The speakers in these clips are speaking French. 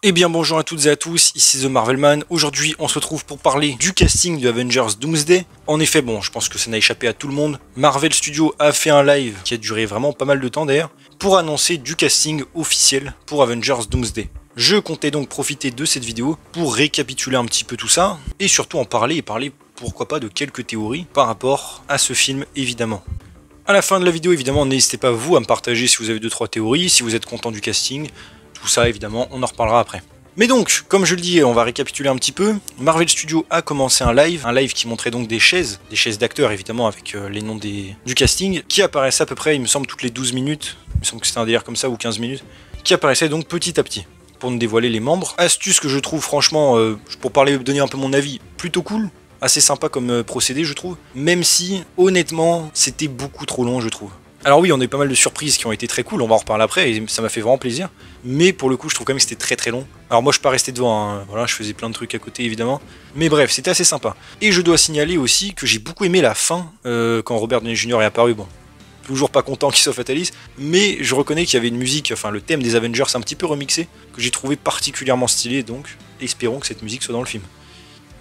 Eh bien bonjour à toutes et à tous, ici The Marvelman. Aujourd'hui on se retrouve pour parler du casting de Avengers Doomsday. En effet, bon, je pense que ça n'a échappé à tout le monde. Marvel Studios a fait un live qui a duré vraiment pas mal de temps d'ailleurs, pour annoncer du casting officiel pour Avengers Doomsday. Je comptais donc profiter de cette vidéo pour récapituler un petit peu tout ça, et surtout en parler et parler pourquoi pas de quelques théories par rapport à ce film évidemment. À la fin de la vidéo évidemment n'hésitez pas vous à me partager si vous avez 2-3 théories, si vous êtes content du casting. Tout ça évidemment on en reparlera après. Mais donc, comme je le dis, on va récapituler un petit peu. Marvel Studios a commencé un live qui montrait donc des chaises d'acteurs évidemment avec les noms du casting, qui apparaissaient à peu près, il me semble, toutes les 12 minutes, il me semble que c'était un délire comme ça, ou 15 minutes, qui apparaissaient donc petit à petit, pour nous dévoiler les membres. Astuce que je trouve franchement, pour donner un peu mon avis, plutôt cool, assez sympa comme procédé je trouve, même si, honnêtement, c'était beaucoup trop long je trouve. Alors oui, on a eu pas mal de surprises qui ont été très cool, on va en reparler après, et ça m'a fait vraiment plaisir. Mais pour le coup, je trouve quand même que c'était très très long. Alors moi, je suis pas resté devant, hein. Voilà, je faisais plein de trucs à côté évidemment. Mais bref, c'était assez sympa. Et je dois signaler aussi que j'ai beaucoup aimé la fin, quand Robert Downey Jr. est apparu. Bon, toujours pas content qu'il soit fataliste, mais je reconnais qu'il y avait une musique, enfin le thème des Avengers un petit peu remixé, que j'ai trouvé particulièrement stylé, donc espérons que cette musique soit dans le film.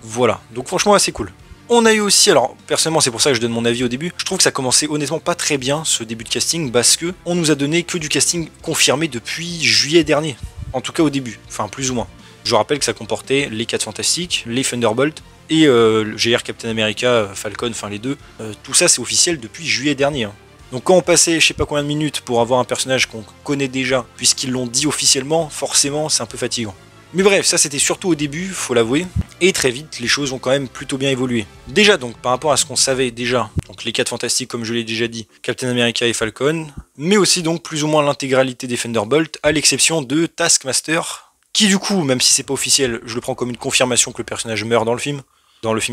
Voilà, donc franchement assez cool. On a eu aussi, alors personnellement c'est pour ça que je donne mon avis au début, je trouve que ça commençait honnêtement pas très bien ce début de casting parce que on nous a donné que du casting confirmé depuis juillet dernier, en tout cas au début, enfin plus ou moins. Je rappelle que ça comportait les 4 Fantastiques, les Thunderbolts et le GR Captain America, Falcon, enfin les deux, tout ça c'est officiel depuis juillet dernier. Hein. Donc quand on passait je sais pas combien de minutes pour avoir un personnage qu'on connaît déjà, puisqu'ils l'ont dit officiellement, forcément c'est un peu fatigant. Mais bref, ça c'était surtout au début, faut l'avouer, et très vite les choses ont quand même plutôt bien évolué. Déjà donc, par rapport à ce qu'on savait déjà, donc les 4 Fantastiques comme je l'ai déjà dit, Captain America et Falcon, mais aussi donc plus ou moins l'intégralité des Thunderbolts, à l'exception de Taskmaster, qui du coup, même si c'est pas officiel, je le prends comme une confirmation que le personnage meurt dans le film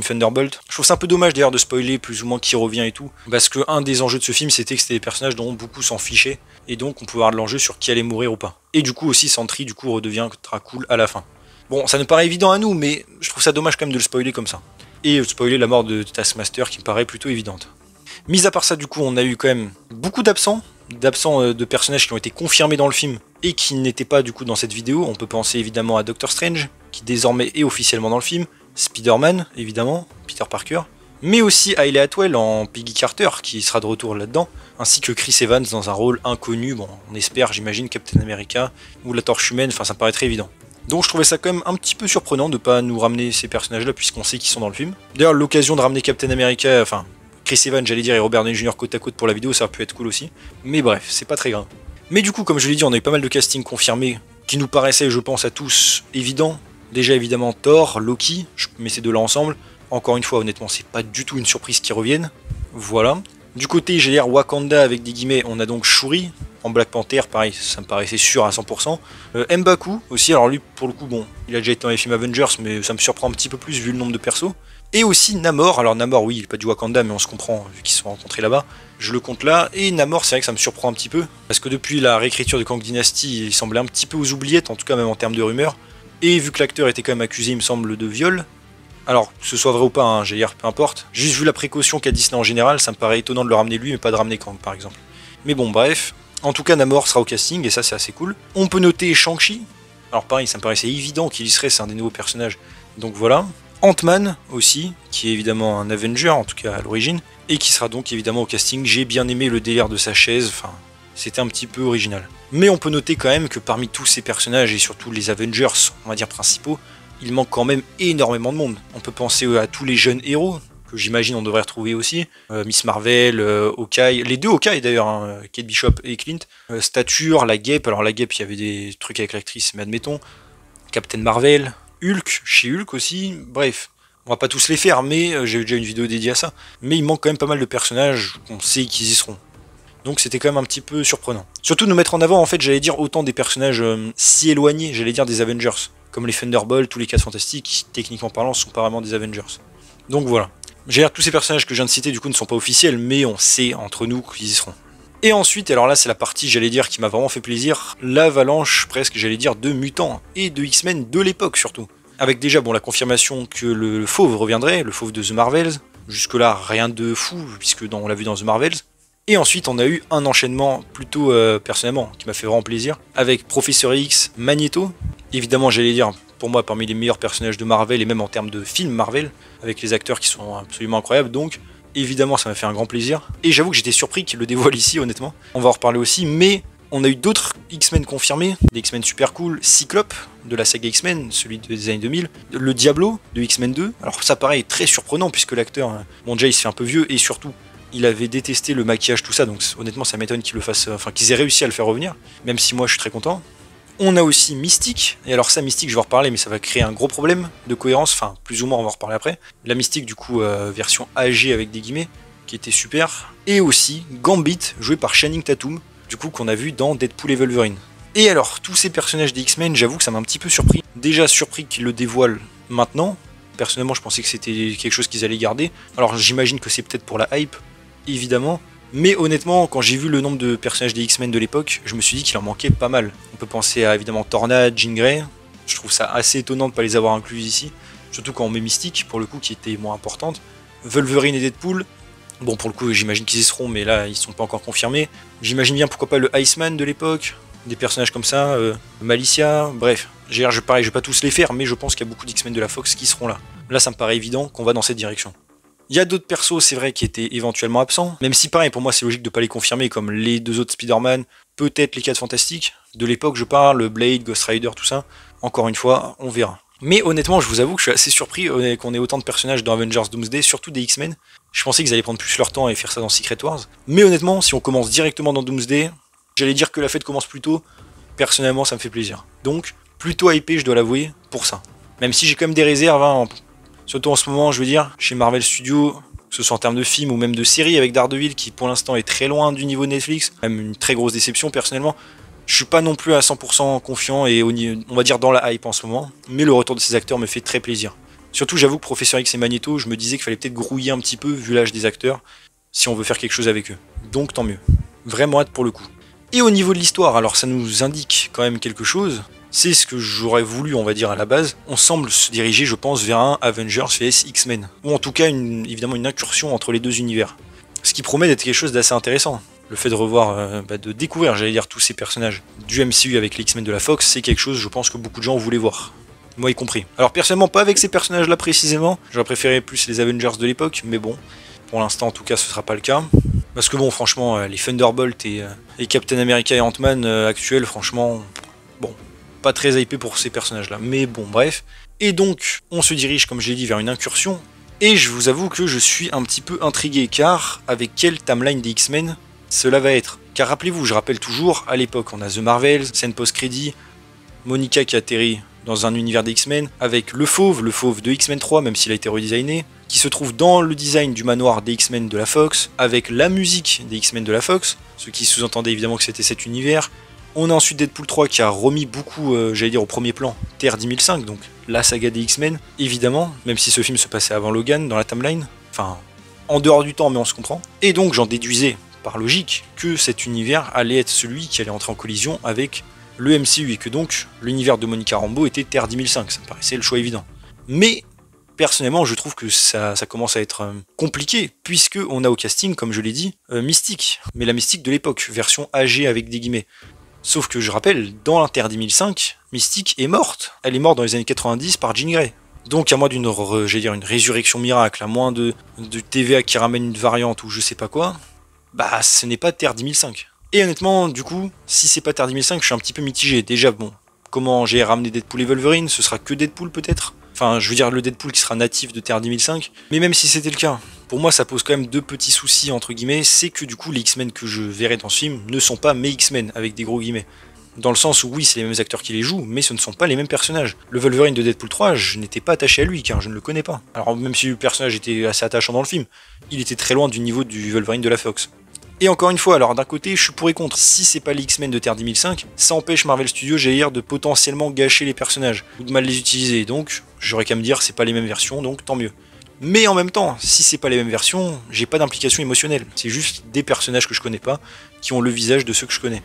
Thunderbolt. Je trouve ça un peu dommage d'ailleurs de spoiler plus ou moins qui revient et tout, parce que un des enjeux de ce film c'était que c'était des personnages dont beaucoup s'en fichaient, et donc on pouvait avoir de l'enjeu sur qui allait mourir ou pas. Et du coup aussi Sentry du coup redeviendra cool à la fin. Bon, ça nous paraît évident à nous, mais je trouve ça dommage quand même de le spoiler comme ça. Et spoiler la mort de Taskmaster qui me paraît plutôt évidente. Mis à part ça du coup on a eu quand même beaucoup d'absents de personnages qui ont été confirmés dans le film et qui n'étaient pas du coup dans cette vidéo. On peut penser évidemment à Doctor Strange, qui désormais est officiellement dans le film, Spider-Man, évidemment, Peter Parker, mais aussi Hayley Atwell en Peggy Carter, qui sera de retour là-dedans, ainsi que Chris Evans dans un rôle inconnu, bon, on espère, j'imagine, Captain America, ou la Torche Humaine, enfin ça me paraît très évident. Donc je trouvais ça quand même un petit peu surprenant de pas nous ramener ces personnages-là, puisqu'on sait qu'ils sont dans le film. D'ailleurs, l'occasion de ramener Captain America, enfin, Chris Evans, j'allais dire, et Robert Downey Jr. côte à côte pour la vidéo, ça aurait pu être cool aussi. Mais bref, c'est pas très grave. Mais du coup, comme je l'ai dit, on a eu pas mal de castings confirmés, qui nous paraissaient, je pense, à tous évidents. Déjà évidemment Thor, Loki, je mets ces deux-là ensemble. Encore une fois, honnêtement, c'est pas du tout une surprise qu'ils reviennent. Voilà. Du côté, j'ai l'air Wakanda avec des guillemets, on a donc Shuri en Black Panther, pareil, ça me paraissait sûr à 100%. M'Baku aussi, alors lui, pour le coup, bon, il a déjà été dans les films Avengers, mais ça me surprend un petit peu plus vu le nombre de persos. Et aussi Namor, alors Namor, oui, il est pas du Wakanda, mais on se comprend, vu qu'ils se sont rencontrés là-bas. Je le compte là, et Namor, c'est vrai que ça me surprend un petit peu, parce que depuis la réécriture de Kang Dynasty, il semblait un petit peu aux oubliettes, en tout cas même en termes de rumeurs. Et vu que l'acteur était quand même accusé, il me semble, de viol, alors que ce soit vrai ou pas, hein, j'allais dire, peu importe, juste vu la précaution qu'a Disney en général, ça me paraît étonnant de le ramener lui, mais pas de ramener Kang, par exemple. Mais bon, bref, en tout cas, Namor sera au casting, et ça, c'est assez cool. On peut noter Shang-Chi, alors pareil, ça me paraissait évident qu'il y serait, c'est un des nouveaux personnages, donc voilà. Ant-Man aussi, qui est évidemment un Avenger, en tout cas à l'origine, et qui sera donc évidemment au casting. J'ai bien aimé le délire de sa chaise, enfin, c'était un petit peu original. Mais on peut noter quand même que parmi tous ces personnages, et surtout les Avengers, on va dire principaux, il manque quand même énormément de monde. On peut penser à tous les jeunes héros, que j'imagine on devrait retrouver aussi, Miss Marvel, Hawkeye, les deux Hawkeye d'ailleurs, hein, Kate Bishop et Clint, Stature, la Guêpe, alors la Guêpe il y avait des trucs avec l'actrice, mais admettons, Captain Marvel, Hulk, chez Hulk aussi, bref. On va pas tous les faire, mais j'ai déjà une vidéo dédiée à ça. Mais il manque quand même pas mal de personnages, on sait qu'ils y seront. Donc c'était quand même un petit peu surprenant. Surtout de nous mettre en avant, en fait, j'allais dire autant des personnages si éloignés, j'allais dire des Avengers. Comme les Thunderbolts, tous les 4 Fantastiques, qui, techniquement parlant, sont pas vraiment des Avengers. Donc voilà. J'ai l'air tous ces personnages que je viens de citer, du coup, ne sont pas officiels, mais on sait entre nous qu'ils y seront. Et ensuite, alors là, c'est la partie, j'allais dire, qui m'a vraiment fait plaisir, l'avalanche, presque, j'allais dire, de mutants, et de X-Men de l'époque, surtout. Avec déjà, bon, la confirmation que le fauve reviendrait, le fauve de The Marvels. Jusque-là, rien de fou, puisque on l'a vu dans The Marvels. Et ensuite, on a eu un enchaînement plutôt personnellement qui m'a fait vraiment plaisir avec Professeur X, Magneto. Évidemment, j'allais dire pour moi parmi les meilleurs personnages de Marvel et même en termes de films Marvel, avec les acteurs qui sont absolument incroyables. Donc évidemment, ça m'a fait un grand plaisir. Et j'avoue que j'étais surpris qu'il le dévoile ici, honnêtement. On va en reparler aussi, mais on a eu d'autres X-Men confirmés, des X-Men super cool, Cyclope de la saga X-Men, celui des années 2000, le Diablo de X-Men 2. Alors ça paraît très surprenant puisque l'acteur, bon déjà il se fait un peu vieux et surtout il avait détesté le maquillage, tout ça, donc honnêtement ça m'étonne qu'il le fasse, enfin qu'ils aient réussi à le faire revenir, même si moi je suis très content. On a aussi Mystique, et alors ça Mystique je vais en reparler mais ça va créer un gros problème de cohérence, enfin plus ou moins on va en reparler après. La Mystique du coup version âgée avec des guillemets, qui était super. Et aussi Gambit joué par Channing Tatum, du coup qu'on a vu dans Deadpool et Wolverine. Et alors tous ces personnages des X-Men, j'avoue que ça m'a un petit peu surpris. Déjà surpris qu'ils le dévoilent maintenant. Personnellement je pensais que c'était quelque chose qu'ils allaient garder. Alors j'imagine que c'est peut-être pour la hype, évidemment. Mais honnêtement, quand j'ai vu le nombre de personnages des X-Men de l'époque, je me suis dit qu'il en manquait pas mal. On peut penser à évidemment Tornade, Jean Grey. Je trouve ça assez étonnant de ne pas les avoir inclus ici. Surtout quand on met Mystique, pour le coup, qui était moins importante. Wolverine et Deadpool. Bon, pour le coup, j'imagine qu'ils y seront, mais là, ils sont pas encore confirmés. J'imagine bien, pourquoi pas le Iceman de l'époque. Des personnages comme ça, Malicia, bref. Pareil, je vais pas tous les faire, mais je pense qu'il y a beaucoup d'X-Men de la Fox qui seront là. Là, ça me paraît évident qu'on va dans cette direction. Il y a d'autres persos, c'est vrai, qui étaient éventuellement absents, même si pareil, pour moi c'est logique de ne pas les confirmer, comme les deux autres Spider-Man, peut-être les 4 Fantastiques, de l'époque je parle, Blade, Ghost Rider, tout ça, encore une fois, on verra. Mais honnêtement, je vous avoue que je suis assez surpris qu'on ait autant de personnages dans Avengers Doomsday, surtout des X-Men. Je pensais qu'ils allaient prendre plus leur temps et faire ça dans Secret Wars. Mais honnêtement, si on commence directement dans Doomsday, j'allais dire que la fête commence plus tôt, personnellement ça me fait plaisir. Donc, plutôt hypé, je dois l'avouer, pour ça. Même si j'ai quand même des réserves, hein, surtout en ce moment, je veux dire, chez Marvel Studios, que ce soit en termes de films ou même de séries avec Daredevil, qui pour l'instant est très loin du niveau de Netflix, même une très grosse déception personnellement. Je suis pas non plus à 100% confiant et on va dire dans la hype en ce moment, mais le retour de ces acteurs me fait très plaisir. Surtout, j'avoue que Professeur X et Magneto, je me disais qu'il fallait peut-être grouiller un petit peu vu l'âge des acteurs, si on veut faire quelque chose avec eux. Donc tant mieux. Vraiment hâte pour le coup. Et au niveau de l'histoire, alors ça nous indique quand même quelque chose. C'est ce que j'aurais voulu, on va dire, à la base. On semble se diriger, je pense, vers un Avengers vs X-Men. Ou en tout cas, évidemment, une incursion entre les deux univers. Ce qui promet d'être quelque chose d'assez intéressant. Le fait de revoir, de découvrir, j'allais dire, tous ces personnages du MCU avec les X-Men de la Fox, c'est quelque chose, je pense, que beaucoup de gens voulaient voir. Moi y compris. Alors personnellement, pas avec ces personnages-là précisément. J'aurais préféré plus les Avengers de l'époque, mais bon, pour l'instant, en tout cas, ce sera pas le cas. Parce que bon, franchement, les Thunderbolt et Captain America et Ant-Man actuels, franchement, bon, pas très hypé pour ces personnages-là. Mais bon, bref. Et donc, on se dirige, comme je l'ai dit, vers une incursion. Et je vous avoue que je suis un petit peu intrigué, car avec quelle timeline des X-Men cela va être. Car rappelez-vous, je rappelle toujours, à l'époque, on a The Marvels, scène post-crédit, Monica qui atterrit dans un univers des X-Men, avec le fauve de X-Men 3, même s'il a été redesigné, qui se trouve dans le design du manoir des X-Men de la Fox, avec la musique des X-Men de la Fox, ce qui sous-entendait évidemment que c'était cet univers. On a ensuite Deadpool 3 qui a remis beaucoup, j'allais dire, au premier plan, Terre 10005, donc la saga des X-Men, évidemment, même si ce film se passait avant Logan dans la timeline, enfin, en dehors du temps, mais on se comprend. Et donc j'en déduisais, par logique, que cet univers allait être celui qui allait entrer en collision avec le MCU, et que donc l'univers de Monica Rambeau était Terre 10005, ça me paraissait le choix évident. Mais personnellement, je trouve que ça commence à être compliqué, puisque on a au casting, comme je l'ai dit, Mystique, mais la Mystique de l'époque, version âgée avec des guillemets. Sauf que je rappelle, dans l'Inter 10005, Mystique est morte. Elle est morte dans les années 90 par Jean Grey. Donc à moins d'une une résurrection miracle, à moins de TVA qui ramène une variante ou je sais pas quoi, bah ce n'est pas Terre 10005. Et honnêtement, du coup, si c'est pas Terre 10005, je suis un petit peu mitigé. Déjà, bon, comment j'ai ramené Deadpool et Wolverine, ce sera que Deadpool peut-être. Enfin, je veux dire le Deadpool qui sera natif de Terre 10005. Mais même si c'était le cas, pour moi ça pose quand même deux petits soucis entre guillemets, c'est que du coup les X-Men que je verrai dans ce film ne sont pas mes X-Men avec des gros guillemets. Dans le sens où oui, c'est les mêmes acteurs qui les jouent, mais ce ne sont pas les mêmes personnages. Le Wolverine de Deadpool 3, je n'étais pas attaché à lui car je ne le connais pas. Alors même si le personnage était assez attachant dans le film, il était très loin du niveau du Wolverine de la Fox. Et encore une fois, alors d'un côté, je suis pour et contre. Si c'est pas les X-Men de Terre 10005, ça empêche Marvel Studios, j'allais dire, de potentiellement gâcher les personnages ou de mal les utiliser. Donc, j'aurais qu'à me dire, c'est pas les mêmes versions, donc tant mieux. Mais en même temps, si c'est pas les mêmes versions, j'ai pas d'implication émotionnelle. C'est juste des personnages que je connais pas, qui ont le visage de ceux que je connais.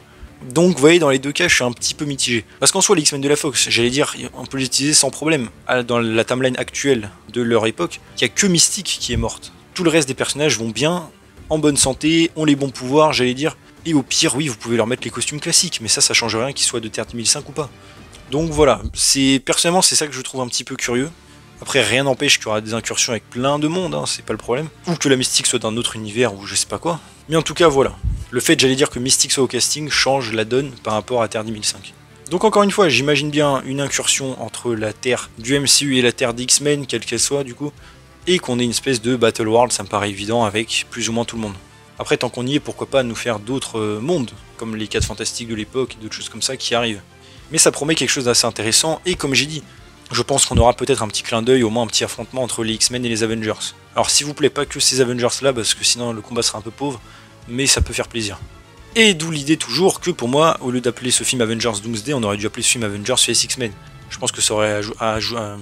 Donc, vous voyez, dans les deux cas, je suis un petit peu mitigé. Parce qu'en soi, les X-Men de la Fox, j'allais dire, on peut les utiliser sans problème. Dans la timeline actuelle de leur époque, il y a que Mystique qui est morte. Tout le reste des personnages vont bien. en bonne santé, ont les bons pouvoirs, j'allais dire. Et au pire, oui, vous pouvez leur mettre les costumes classiques, mais ça change rien qu'ils soient de Terre 2005 ou pas. Donc voilà, personnellement c'est ça que je trouve un petit peu curieux. Après rien n'empêche qu'il y aura des incursions avec plein de monde, hein, c'est pas le problème. Ou que la Mystique soit d'un autre univers ou je sais pas quoi. Mais en tout cas voilà, le fait j'allais dire que Mystique soit au casting change la donne par rapport à Terre 2005. Donc encore une fois, j'imagine bien une incursion entre la Terre du MCU et la Terre d'X-Men, quelle qu'elle soit du coup, et qu'on ait une espèce de Battle World, ça me paraît évident, avec plus ou moins tout le monde. Après, tant qu'on y est, pourquoi pas nous faire d'autres mondes, comme les 4 Fantastiques de l'époque et d'autres choses comme ça qui arrivent. Mais ça promet quelque chose d'assez intéressant, et comme j'ai dit, je pense qu'on aura peut-être un petit clin d'œil, au moins un petit affrontement entre les X-Men et les Avengers. Alors s'il vous plaît, pas que ces Avengers là, parce que sinon le combat sera un peu pauvre, mais ça peut faire plaisir. Et d'où l'idée toujours que pour moi, au lieu d'appeler ce film Avengers Doomsday, on aurait dû appeler ce film Avengers vs X-Men. Je pense que ça aurait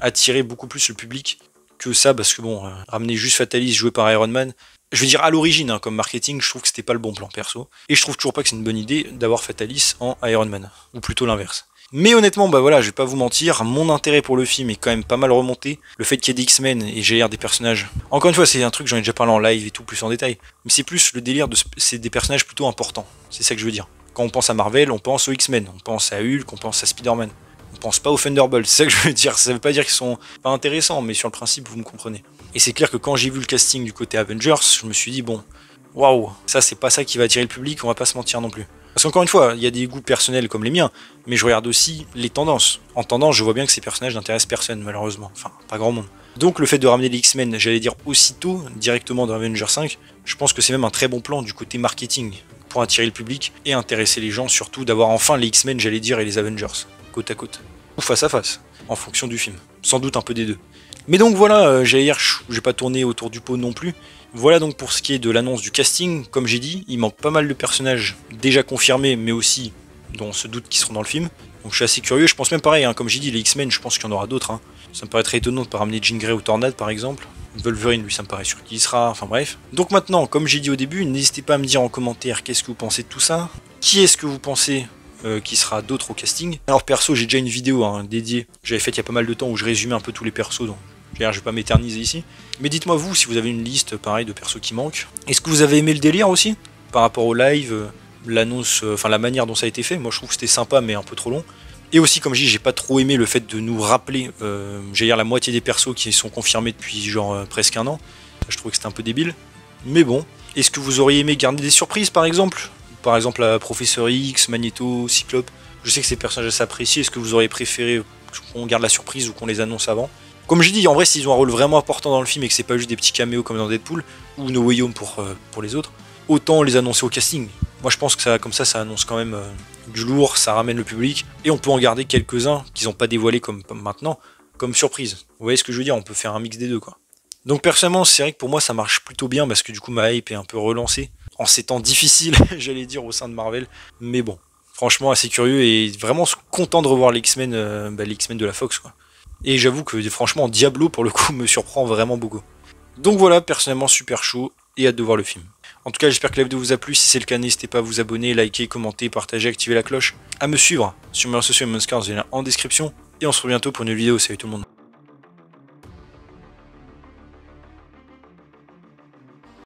attiré beaucoup plus le public que ça, parce que bon, ramener juste Fatalis joué par Iron Man, je veux dire à l'origine, hein, comme marketing, je trouve que c'était pas le bon plan perso. Et je trouve toujours pas que c'est une bonne idée d'avoir Fatalis en Iron Man, ou plutôt l'inverse. Mais honnêtement, bah voilà, je vais pas vous mentir, mon intérêt pour le film est quand même pas mal remonté. Le fait qu'il y ait des X-Men et j'ai l'air des personnages. Encore une fois, c'est un truc, j'en ai déjà parlé en live et tout, plus en détail. Mais c'est plus le délire c'est des personnages plutôt importants. C'est ça que je veux dire. Quand on pense à Marvel, on pense aux X-Men, on pense à Hulk, on pense à Spider-Man. On pense pas aux Thunderbolts, c'est ça que je veux dire. Ça veut pas dire qu'ils sont pas intéressants, mais sur le principe, vous me comprenez. Et c'est clair que quand j'ai vu le casting du côté Avengers, je me suis dit, bon, waouh, ça c'est pas ça qui va attirer le public, on va pas se mentir non plus. Parce qu'encore une fois, il y a des goûts personnels comme les miens, mais je regarde aussi les tendances. En tendance, je vois bien que ces personnages n'intéressent personne, malheureusement. Enfin, pas grand monde. Donc le fait de ramener les X-Men, j'allais dire aussitôt, directement dans Avengers 5, je pense que c'est même un très bon plan du côté marketing, pour attirer le public et intéresser les gens, surtout d'avoir enfin les X-Men, j'allais dire, et les Avengers, côte à côte. Ou face à face, en fonction du film. Sans doute un peu des deux. Mais donc voilà, j'allais dire, je vais pas tourner autour du pot non plus. Voilà donc pour ce qui est de l'annonce du casting. Comme j'ai dit, il manque pas mal de personnages déjà confirmés, mais aussi dont on se doute qu'ils seront dans le film. Donc je suis assez curieux, je pense même pareil, hein, comme j'ai dit, les X-Men, je pense qu'il y en aura d'autres. Hein. Ça me paraît très étonnant de pas ramener Jean Grey ou Tornade par exemple. Wolverine, lui, ça me paraît sûr qu'il y sera, enfin bref. Donc maintenant, comme j'ai dit au début, n'hésitez pas à me dire en commentaire qu'est-ce que vous pensez de tout ça. Qui est-ce que vous pensez qui sera d'autres au casting. Alors perso, j'ai déjà une vidéo dédiée, j'avais faite il y a pas mal de temps où je résumais un peu tous les persos, donc je vais pas m'éterniser ici. Mais dites-moi vous si vous avez une liste pareil de persos qui manquent. Est-ce que vous avez aimé le délire aussi par rapport au live, l'annonce, enfin la manière dont ça a été fait. Moi je trouve que c'était sympa mais un peu trop long. Et aussi comme je dis, j'ai pas trop aimé le fait de nous rappeler, j'allais dire la moitié des persos qui sont confirmés depuis genre presque un an. Je trouvais que c'était un peu débile. Mais bon, est-ce que vous auriez aimé garder des surprises par exemple? Par exemple la Professeur X, Magneto, Cyclope. Je sais que ces personnages s'apprécient. Est-ce que vous auriez préféré qu'on garde la surprise ou qu'on les annonce avant? Comme je dis, en vrai, s'ils ont un rôle vraiment important dans le film et que c'est pas juste des petits caméos comme dans Deadpool ou No Way Home pour les autres, autant les annoncer au casting. Moi, je pense que ça, comme ça annonce quand même du lourd, ça ramène le public et on peut en garder quelques-uns qu'ils n'ont pas dévoilés comme maintenant, comme surprise. Vous voyez ce que je veux dire? On peut faire un mix des deux, quoi. Donc personnellement, c'est vrai que pour moi, ça marche plutôt bien parce que du coup, ma hype est un peu relancée en ces temps difficiles, j'allais dire, au sein de Marvel. Mais bon, franchement, assez curieux et vraiment content de revoir les X-Men de la Fox, quoi. Et j'avoue que franchement, Diablo, pour le coup, me surprend vraiment beaucoup. Donc voilà, personnellement, super chaud et hâte de voir le film. En tout cas, j'espère que la vidéo vous a plu. Si c'est le cas, n'hésitez pas à vous abonner, liker, commenter, partager, activer la cloche, à me suivre sur mes réseaux sociaux et mon Scar, en description. Et on se retrouve bientôt pour une nouvelle vidéo. Salut tout le monde.